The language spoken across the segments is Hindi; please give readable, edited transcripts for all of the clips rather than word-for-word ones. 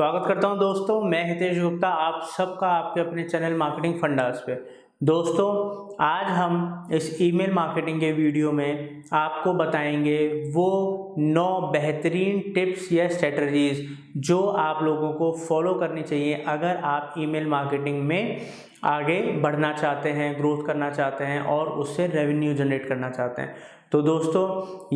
स्वागत करता हूं दोस्तों, मैं हितेश गुप्ता, आप सबका आपके अपने चैनल मार्केटिंग फंडास पे। दोस्तों, आज हम इस ईमेल मार्केटिंग के वीडियो में आपको बताएंगे वो 9 बेहतरीन टिप्स या स्ट्रेटजीज जो आप लोगों को फॉलो करनी चाहिए अगर आप ईमेल मार्केटिंग में आगे बढ़ना चाहते हैं, ग्रोथ करना चाहते हैं और उससे रेवेन्यू जनरेट करना चाहते हैं। तो दोस्तों,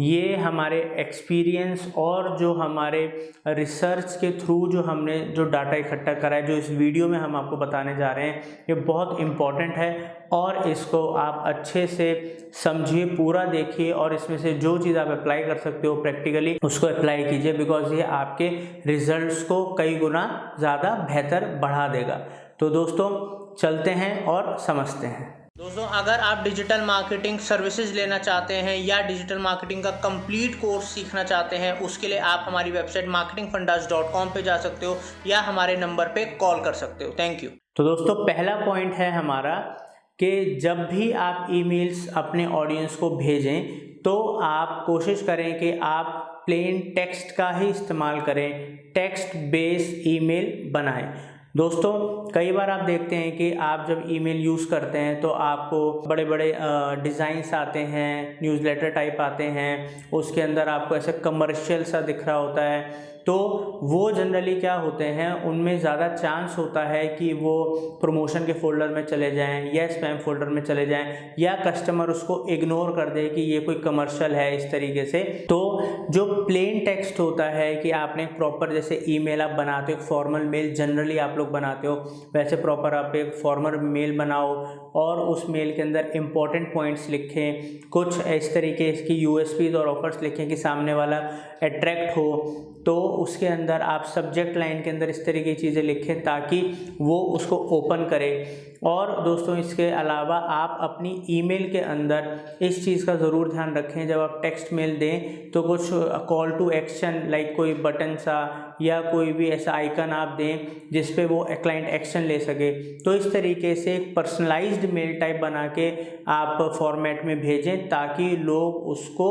ये हमारे एक्सपीरियंस और जो हमारे रिसर्च के थ्रू जो हमने जो डाटा इकट्ठा करा है, जो इस वीडियो में हम आपको बताने जा रहे हैं, ये बहुत इम्पॉर्टेंट है और इसको आप अच्छे से समझिए, पूरा देखिए और इसमें से जो चीज़ आप अप्लाई कर सकते हो प्रैक्टिकली उसको अप्लाई कीजिए, बिकॉज ये आपके रिजल्ट्स को कई गुना ज़्यादा बेहतर बढ़ा देगा। तो दोस्तों, चलते हैं और समझते हैं। दोस्तों, अगर आप डिजिटल मार्केटिंग सर्विसेज लेना चाहते हैं या डिजिटल मार्केटिंग का कंप्लीट कोर्स सीखना चाहते हैं, उसके लिए आप हमारी वेबसाइट marketingfundas.com पे जा सकते हो या हमारे नंबर पे कॉल कर सकते हो। Thank you. तो दोस्तों, पहला पॉइंट है हमारा कि जब भी आप ईमेल्स अपने ऑडियंस को भेजें तो आप कोशिश करें कि आप प्लेन टेक्स्ट का ही इस्तेमाल करें, टेक्स्ट बेस ईमेल बनाएं। दोस्तों, कई बार आप देखते हैं कि आप जब ईमेल यूज़ करते हैं तो आपको बड़े बड़े डिज़ाइंस आते हैं, न्यूज़लेटर टाइप आते हैं, उसके अंदर आपको ऐसे कमर्शियल सा दिख रहा होता है। तो वो जनरली क्या होते हैं, उनमें ज़्यादा चांस होता है कि वो प्रमोशन के फोल्डर में चले जाएं या स्पैम फोल्डर में चले जाएं या कस्टमर उसको इग्नोर कर दे कि ये कोई कमर्शियल है इस तरीके से। तो जो प्लेन टेक्स्ट होता है कि आपने प्रॉपर, जैसे ईमेल आप बनाते हो, एक फॉर्मल मेल जनरली आप लोग बनाते हो, वैसे प्रॉपर आप एक फॉर्मल मेल बनाओ और उस मेल के अंदर इंपॉर्टेंट पॉइंट्स लिखें, कुछ इस तरीके की यूएसपीज और ऑफर्स लिखें कि सामने वाला अट्रैक्ट हो। तो उसके अंदर आप सब्जेक्ट लाइन के अंदर इस तरीके की चीज़ें लिखें ताकि वो उसको ओपन करे। और दोस्तों, इसके अलावा आप अपनी ईमेल के अंदर इस चीज़ का ज़रूर ध्यान रखें, जब आप टेक्स्ट मेल दें तो कुछ कॉल टू एक्शन लाइक कोई बटन सा या कोई भी ऐसा आइकन आप दें जिस पे वो क्लाइंट एक्शन ले सके। तो इस तरीके से एक पर्सनलाइज्ड मेल टाइप बना के आप फॉर्मेट में भेजें ताकि लोग उसको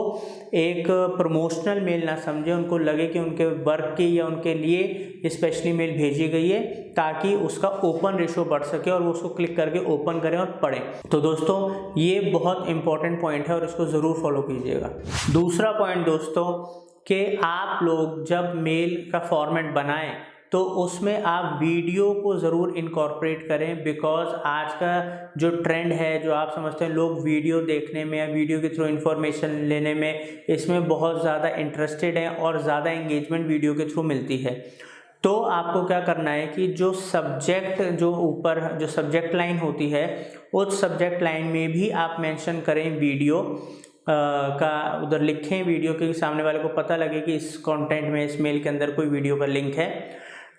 एक प्रमोशनल मेल ना समझें, उनको लगे कि उनके वर्क की या उनके लिए स्पेशली मेल भेजी गई है ताकि उसका ओपन रेशो बढ़ सके और वो उसको क्लिक करके ओपन करें और पढ़ें। तो दोस्तों, ये बहुत इंपॉर्टेंट पॉइंट है और इसको ज़रूर फॉलो कीजिएगा। दूसरा पॉइंट दोस्तों, कि आप लोग जब मेल का फॉर्मेट बनाएं तो उसमें आप वीडियो को ज़रूर इनकॉर्पोरेट करें, बिकॉज आज का जो ट्रेंड है, जो आप समझते हैं, लोग वीडियो देखने में या वीडियो के थ्रू इन्फॉर्मेशन लेने में इसमें बहुत ज़्यादा इंटरेस्टेड हैं और ज़्यादा एंगेजमेंट वीडियो के थ्रू मिलती है। तो आपको क्या करना है कि जो सब्जेक्ट, जो ऊपर जो सब्जेक्ट लाइन होती है, उस सब्जेक्ट लाइन में भी आप मेंशन करें वीडियो का, उधर लिखें वीडियो के, सामने वाले को पता लगे कि इस कंटेंट में, इस मेल के अंदर कोई वीडियो का लिंक है।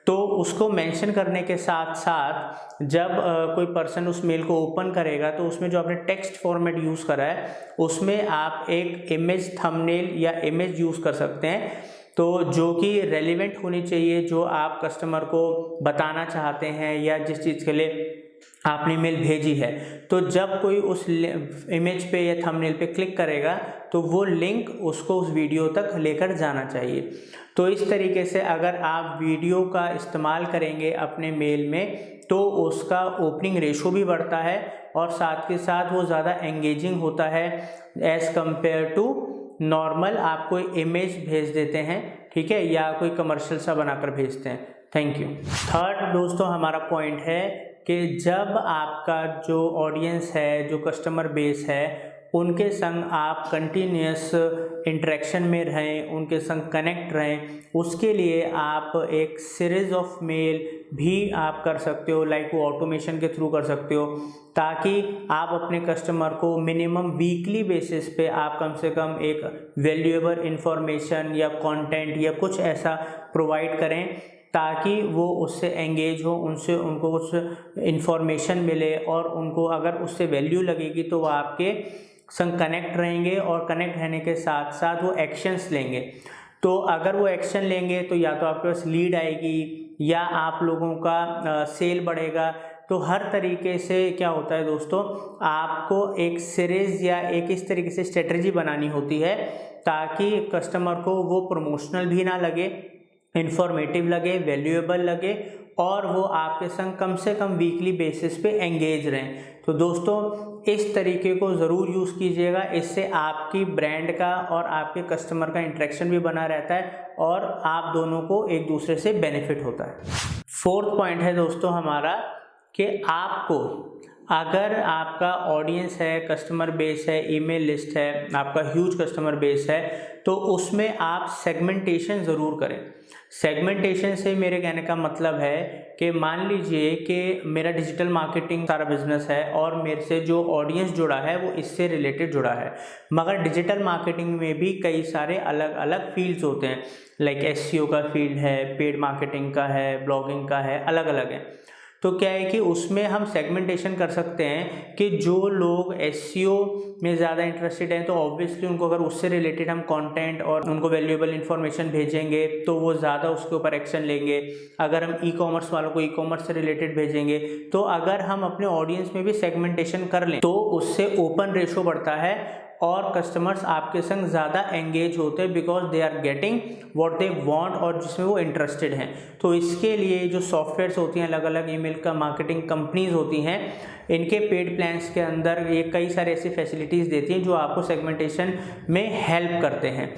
तो उसको मेंशन करने के साथ साथ जब कोई पर्सन उस मेल को ओपन करेगा तो उसमें जो आपने टेक्स्ट फॉर्मेट यूज़ करा है उसमें आप एक इमेज थंबनेल या इमेज यूज़ कर सकते हैं, तो जो कि रेलिवेंट होनी चाहिए, जो आप कस्टमर को बताना चाहते हैं या जिस चीज़ के लिए आपने मेल भेजी है। तो जब कोई उस इमेज पे या थंबनेल पे क्लिक करेगा तो वो लिंक उसको उस वीडियो तक लेकर जाना चाहिए। तो इस तरीके से अगर आप वीडियो का इस्तेमाल करेंगे अपने मेल में तो उसका ओपनिंग रेशो भी बढ़ता है और साथ के साथ वो ज़्यादा एंगेजिंग होता है एज़ कंपेयर टू नॉर्मल आप कोई इमेज भेज देते हैं, ठीक है, या कोई कमर्शियल सा बनाकर भेजते हैं। Thank you. थर्ड दोस्तों, हमारा पॉइंट है कि जब आपका जो ऑडियंस है, जो कस्टमर बेस है, उनके संग आप कंटिन्यूस इंटरेक्शन में रहें, उनके संग कनेक्ट रहें, उसके लिए आप एक सीरीज़ ऑफ मेल भी आप कर सकते हो, लाइक वो ऑटोमेशन के थ्रू कर सकते हो, ताकि आप अपने कस्टमर को मिनिमम वीकली बेसिस पे आप कम से कम एक वैल्यूएबल इंफॉर्मेशन या कंटेंट या कुछ ऐसा प्रोवाइड करें ताकि वो उससे एंगेज हो, उनसे उनको कुछ इन्फॉर्मेशन मिले और उनको अगर उससे वैल्यू लगेगी तो वो आपके संग कनेक्ट रहेंगे और कनेक्ट रहने के साथ साथ वो एक्शंस लेंगे। तो अगर वो एक्शन लेंगे तो या तो आपके पास लीड आएगी या आप लोगों का सेल बढ़ेगा। तो हर तरीके से क्या होता है दोस्तों, आपको एक सीरीज़ या एक इस तरीके से स्ट्रेटजी बनानी होती है ताकि कस्टमर को वो प्रमोशनल भी ना लगे इंफॉर्मेटिव लगे, वैल्यूएबल लगे और वो आपके संग कम से कम वीकली बेसिस पे एंगेज रहें। तो दोस्तों इस तरीके को ज़रूर यूज़ कीजिएगा, इससे आपकी ब्रांड का और आपके कस्टमर का इंटरेक्शन भी बना रहता है और आप दोनों को एक दूसरे से बेनिफिट होता है। फोर्थ पॉइंट है दोस्तों हमारा कि आपको अगर आपका ऑडियंस है, कस्टमर बेस है, ईमेल लिस्ट है, आपका ह्यूज कस्टमर बेस है, तो उसमें आप सेगमेंटेशन ज़रूर करें। सेगमेंटेशन से मेरे कहने का मतलब है कि मान लीजिए कि मेरा डिजिटल मार्केटिंग सारा बिजनेस है और मेरे से जो ऑडियंस जुड़ा है वो इससे रिलेटेड जुड़ा है, मगर डिजिटल मार्केटिंग में भी कई सारे अलग अलग फील्ड्स होते हैं, लाइक एसईओ का फील्ड है, पेड मार्केटिंग का है, ब्लॉगिंग का है, अलग अलग है। तो क्या है कि उसमें हम सेगमेंटेशन कर सकते हैं कि जो लोग एसईओ में ज़्यादा इंटरेस्टेड हैं तो ऑब्वियसली उनको अगर उससे रिलेटेड हम कंटेंट और उनको वैल्यूएबल इन्फॉर्मेशन भेजेंगे तो वो ज़्यादा उसके ऊपर एक्शन लेंगे। अगर हम ई कॉमर्स वालों को ई कॉमर्स से रिलेटेड भेजेंगे, तो अगर हम अपने ऑडियंस में भी सेगमेंटेशन कर लें तो उससे ओपन रेशो बढ़ता है और कस्टमर्स आपके संग ज़्यादा एंगेज होते हैं because they are getting what they want और जिसमें वो इंटरेस्टेड हैं। तो इसके लिए जो सॉफ्टवेयर्स होती हैं, अलग अलग ईमेल का मार्केटिंग कंपनीज होती हैं, इनके पेड प्लान्स के अंदर ये कई सारे ऐसी फैसिलिटीज़ देती हैं जो आपको सेगमेंटेशन में हेल्प करते हैं।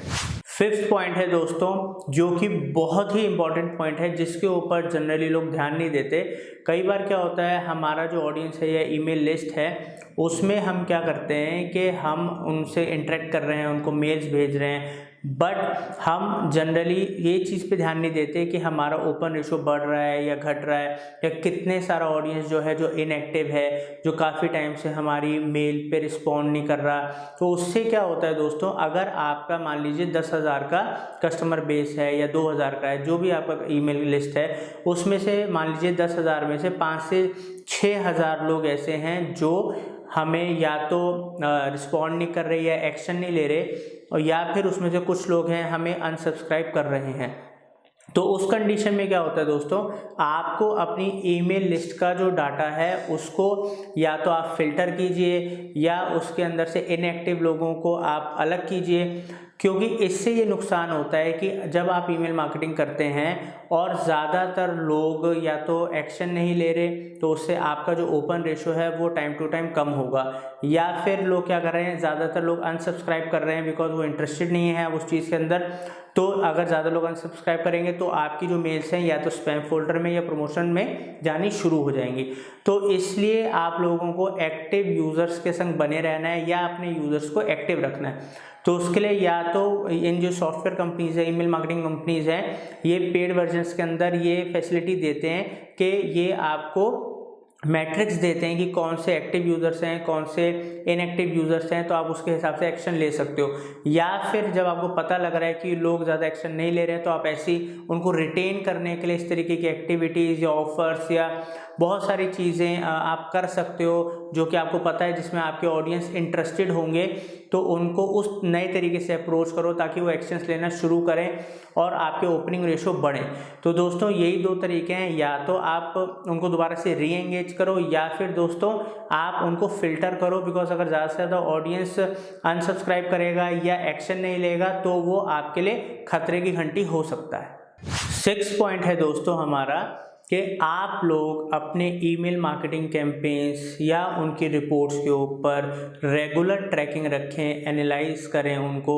फिफ्थ पॉइंट है दोस्तों जो कि बहुत ही इंपॉर्टेंट पॉइंट है, जिसके ऊपर जनरली लोग ध्यान नहीं देते। कई बार क्या होता है, हमारा जो ऑडियंस है या ईमेल लिस्ट है उसमें हम क्या करते हैं कि हम उनसे इंटरेक्ट कर रहे हैं, उनको मेल्स भेज रहे हैं, बट हम जनरली ये चीज़ पे ध्यान नहीं देते कि हमारा ओपन रेशो बढ़ रहा है या घट रहा है, या कितने सारा ऑडियंस जो है जो इनएक्टिव है, जो काफ़ी टाइम से हमारी मेल पे रिस्पॉन्ड नहीं कर रहा। तो उससे क्या होता है दोस्तों, अगर आपका मान लीजिए 10,000 का कस्टमर बेस है या 2,000 का है, जो भी आपका ईमेल लिस्ट है, उसमें से मान लीजिए 10,000 में से 5 से 6,000 लोग ऐसे हैं जो हमें या तो रिस्पॉन्ड नहीं कर रहे या एक्शन नहीं ले रहे, और या फिर उसमें से कुछ लोग हैं हमें अनसब्सक्राइब कर रहे हैं। तो उस कंडीशन में क्या होता है दोस्तों, आपको अपनी ईमेल लिस्ट का जो डाटा है उसको या तो आप फिल्टर कीजिए या उसके अंदर से इनएक्टिव लोगों को आप अलग कीजिए, क्योंकि इससे ये नुकसान होता है कि जब आप ईमेल मार्केटिंग करते हैं और ज़्यादातर लोग या तो एक्शन नहीं ले रहे, तो उससे आपका जो ओपन रेशो है वो टाइम टू टाइम कम होगा, या फिर लोग क्या कर रहे हैं, ज़्यादातर लोग अनसब्सक्राइब कर रहे हैं बिकॉज वो इंटरेस्टेड नहीं है उस चीज़ के अंदर। तो अगर ज़्यादा लोग अनसब्सक्राइब करेंगे तो आपकी जो मेल्स हैं या तो स्पैम फोल्डर में या प्रमोशन में जानी शुरू हो जाएंगी। तो इसलिए आप लोगों को एक्टिव यूज़र्स के संग बने रहना है या अपने यूज़र्स को एक्टिव रखना है। तो उसके लिए या तो इन जो सॉफ्टवेयर कंपनीज़ है, ईमेल मार्केटिंग कंपनीज़ हैं, ये पेड वर्जन्स के अंदर ये फैसिलिटी देते हैं कि ये आपको मैट्रिक्स देते हैं कि कौन से एक्टिव यूज़र्स हैं, कौन से इनएक्टिव यूज़र्स हैं, तो आप उसके हिसाब से एक्शन ले सकते हो। या फिर जब आपको पता लग रहा है कि लोग ज़्यादा एक्शन नहीं ले रहे हैं, तो आप ऐसी उनको रिटेन करने के लिए इस तरीके की एक्टिविटीज़ या ऑफर्स या बहुत सारी चीज़ें आप कर सकते हो जो कि आपको पता है जिसमें आपके ऑडियंस इंटरेस्टेड होंगे। तो उनको उस नए तरीके से अप्रोच करो ताकि वो एक्शंस लेना शुरू करें और आपके ओपनिंग रेशो बढ़े। तो दोस्तों यही दो तरीके हैं, या तो आप उनको दोबारा से री एंगेज करो या फिर दोस्तों आप उनको फ़िल्टर करो, बिकॉज अगर ज़्यादा से ज़्यादा ऑडियंस अनसब्सक्राइब करेगा या एक्शन नहीं लेगा तो वो आपके लिए खतरे की घंटी हो सकता है। 6 पॉइंट है दोस्तों हमारा कि आप लोग अपने ईमेल मार्केटिंग कैंपेन्स या उनकी रिपोर्ट्स के ऊपर रेगुलर ट्रैकिंग रखें, एनालाइज करें उनको,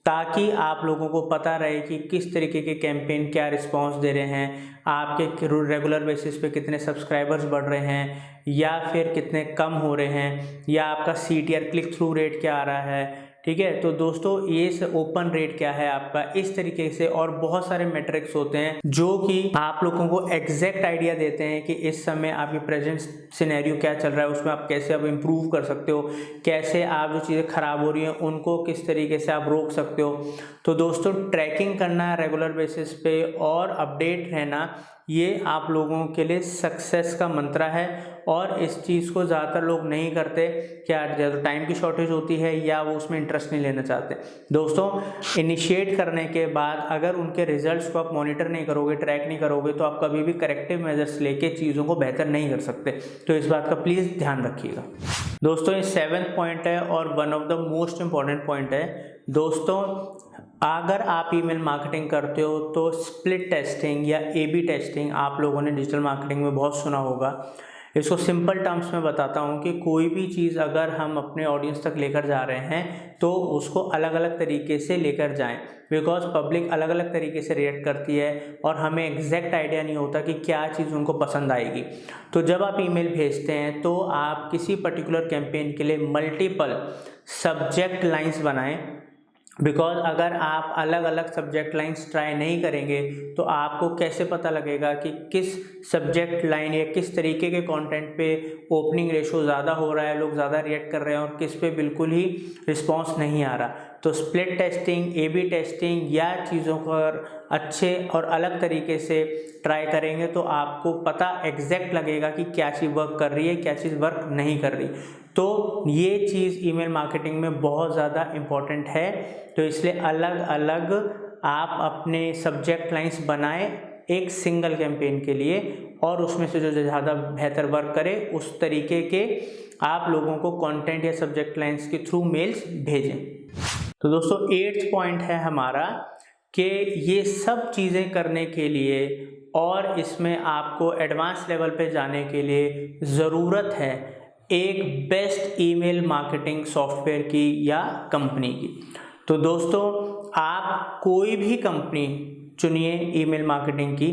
ताकि आप लोगों को पता रहे कि किस तरीके के कैंपेन क्या रिस्पांस दे रहे हैं, आपके रेगुलर बेसिस पे कितने सब्सक्राइबर्स बढ़ रहे हैं या फिर कितने कम हो रहे हैं, या आपका CTR क्लिक थ्रू रेट क्या आ रहा है। ठीक है, तो दोस्तों ये ओपन रेट क्या है आपका, इस तरीके से और बहुत सारे मैट्रिक्स होते हैं जो कि आप लोगों को एग्जैक्ट आइडिया देते हैं कि इस समय आपकी प्रेजेंट सिनेरियो क्या चल रहा है, उसमें आप कैसे आप इम्प्रूव कर सकते हो, कैसे आप जो चीज़ें ख़राब हो रही हैं उनको किस तरीके से आप रोक सकते हो। तो दोस्तों ट्रैकिंग करना रेगुलर बेसिस पे और अपडेट रहना, ये आप लोगों के लिए सक्सेस का मंत्र है, और इस चीज़ को ज़्यादातर लोग नहीं करते, क्या ज़्यादा टाइम की शॉर्टेज होती है या वो उसमें इंटरेस्ट नहीं लेना चाहते। दोस्तों इनिशिएट करने के बाद अगर उनके रिजल्ट्स को आप मॉनिटर नहीं करोगे, ट्रैक नहीं करोगे, तो आप कभी भी करेक्टिव मेजर्स लेके चीज़ों को बेहतर नहीं कर सकते। तो इस बात का प्लीज़ ध्यान रखिएगा। दोस्तों ये 7th पॉइंट है और one of the most important point है, दोस्तों अगर आप ईमेल मार्केटिंग करते हो तो स्प्लिट टेस्टिंग या A/B टेस्टिंग आप लोगों ने डिजिटल मार्केटिंग में बहुत सुना होगा। इसको सिंपल टर्म्स में बताता हूँ कि कोई भी चीज़ अगर हम अपने ऑडियंस तक लेकर जा रहे हैं तो उसको अलग अलग तरीके से लेकर जाएं, बिकॉज पब्लिक अलग अलग तरीके से रिएक्ट करती है और हमें एग्जैक्ट आइडिया नहीं होता कि क्या चीज़ उनको पसंद आएगी। तो जब आप ईमेल भेजते हैं तो आप किसी पर्टिकुलर कैंपेन के लिए मल्टीपल सब्जेक्ट लाइन्स बनाएं, बिकॉज अगर आप अलग अलग सब्जेक्ट लाइन्स ट्राई नहीं करेंगे तो आपको कैसे पता लगेगा कि किस सब्जेक्ट लाइन या किस तरीके के कंटेंट पे ओपनिंग रेशो ज़्यादा हो रहा है, लोग ज़्यादा रिएक्ट कर रहे हैं और किस पे बिल्कुल ही रिस्पांस नहीं आ रहा। तो स्प्लिट टेस्टिंग, A/B टेस्टिंग या चीज़ों पर अच्छे और अलग तरीके से ट्राई करेंगे तो आपको पता एग्जैक्ट लगेगा कि क्या चीज़ वर्क कर रही है, क्या चीज़ वर्क नहीं कर रही। तो ये चीज़ ईमेल मार्केटिंग में बहुत ज़्यादा इम्पॉर्टेंट है। तो इसलिए अलग अलग आप अपने सब्जेक्ट लाइन्स बनाएं एक सिंगल कैंपेन के लिए और उसमें से जो ज़्यादा बेहतर वर्क करे उस तरीके के आप लोगों को कंटेंट या सब्जेक्ट लाइन्स के थ्रू मेल्स भेजें। तो दोस्तों 8th पॉइंट है हमारा कि ये सब चीज़ें करने के लिए और इसमें आपको एडवांस लेवल पे जाने के लिए ज़रूरत है एक बेस्ट ईमेल मार्केटिंग सॉफ्टवेयर की या कंपनी की। तो दोस्तों आप कोई भी कंपनी चुनिए ईमेल मार्केटिंग की,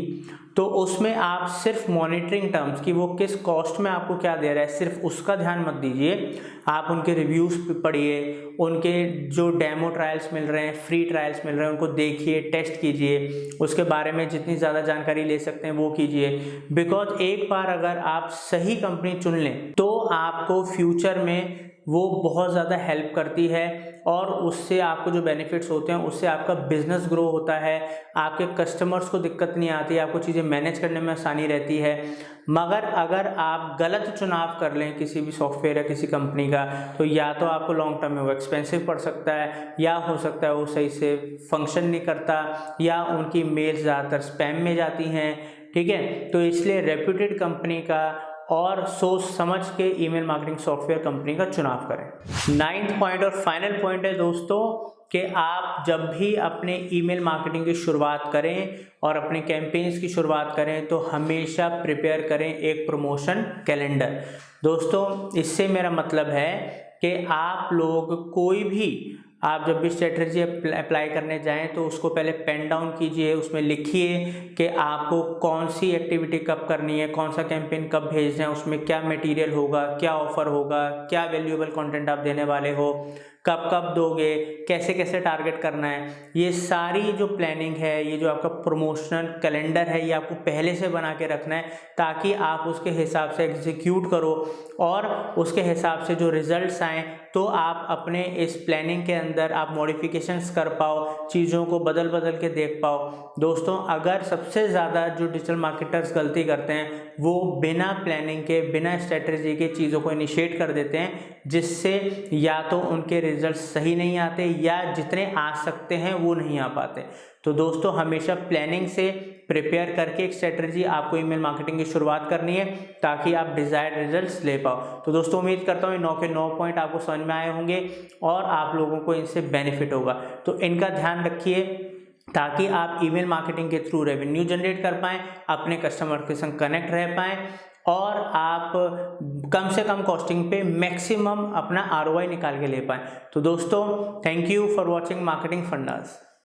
तो उसमें आप सिर्फ मॉनिटरिंग टर्म्स की वो किस कॉस्ट में आपको क्या दे रहा है सिर्फ उसका ध्यान मत दीजिए। आप उनके रिव्यूज़ पढ़िए, उनके जो डेमो ट्रायल्स मिल रहे हैं, फ्री ट्रायल्स मिल रहे हैं, उनको देखिए, टेस्ट कीजिए, उसके बारे में जितनी ज़्यादा जानकारी ले सकते हैं वो कीजिए। बिकॉज एक बार अगर आप सही कंपनी चुन लें तो आपको फ्यूचर में वो बहुत ज़्यादा हेल्प करती है और उससे आपको जो बेनिफिट्स होते हैं उससे आपका बिजनेस ग्रो होता है, आपके कस्टमर्स को दिक्कत नहीं आती, आपको चीज़ें मैनेज करने में आसानी रहती है। मगर अगर आप गलत चुनाव कर लें किसी भी सॉफ्टवेयर या किसी कंपनी का तो या तो आपको लॉन्ग टर्म में वो एक्सपेंसिव पड़ सकता है या हो सकता है वो सही से फंक्शन नहीं करता या उनकी मेल्स ज़्यादातर स्पैम में जाती हैं। ठीक है, तो इसलिए रेप्यूटेड कंपनी का और सोच समझ के ईमेल मार्केटिंग सॉफ्टवेयर कंपनी का चुनाव करें। 9th पॉइंट और फाइनल पॉइंट है दोस्तों कि आप जब भी अपने ईमेल मार्केटिंग की शुरुआत करें और अपने कैंपेन्स की शुरुआत करें तो हमेशा प्रिपेयर करें एक प्रमोशन कैलेंडर। दोस्तों इससे मेरा मतलब है कि आप लोग कोई भी आप जब भी स्ट्रेटजी अप्लाई करने जाएं तो उसको पहले पेन डाउन कीजिए, उसमें लिखिए कि आपको कौन सी एक्टिविटी कब करनी है, कौन सा कैंपेन कब भेजना है, उसमें क्या मटेरियल होगा, क्या ऑफर होगा, क्या वैल्यूएबल कंटेंट आप देने वाले हो, कब कब दोगे, कैसे कैसे टारगेट करना है। ये सारी जो प्लानिंग है, ये जो आपका प्रमोशनल कैलेंडर है, ये आपको पहले से बना के रखना है ताकि आप उसके हिसाब से एग्जीक्यूट करो और उसके हिसाब से जो रिजल्ट्स आएँ तो आप अपने इस प्लानिंग के अंदर आप मॉडिफिकेशंस कर पाओ, चीज़ों को बदल बदल के देख पाओ। दोस्तों अगर सबसे ज़्यादा जो डिजिटल मार्केटर्स गलती करते हैं वो बिना प्लानिंग के, बिना स्ट्रेटजी के चीज़ों को इनिशिएट कर देते हैं, जिससे या तो उनके रिजल्ट सही नहीं आते या जितने आ सकते हैं वो नहीं आ पाते। तो दोस्तों हमेशा प्लानिंग से प्रिपेयर करके एक स्ट्रेटजी आपको ईमेल मार्केटिंग की शुरुआत करनी है ताकि आप डिजायर्ड रिजल्ट्स ले पाओ। तो दोस्तों उम्मीद करता हूँ 9 के 9 पॉइंट आपको समझ में आए होंगे और आप लोगों को इनसे बेनिफिट होगा। तो इनका ध्यान रखिए ताकि आप ईमेल मार्केटिंग के थ्रू रेवेन्यू जनरेट कर पाएँ, अपने कस्टमर के संग कनेक्ट रह पाएँ और आप कम से कम कॉस्टिंग पे मैक्सिमम अपना ROI निकाल के ले पाएँ। तो दोस्तों thank you for watching marketing fundas.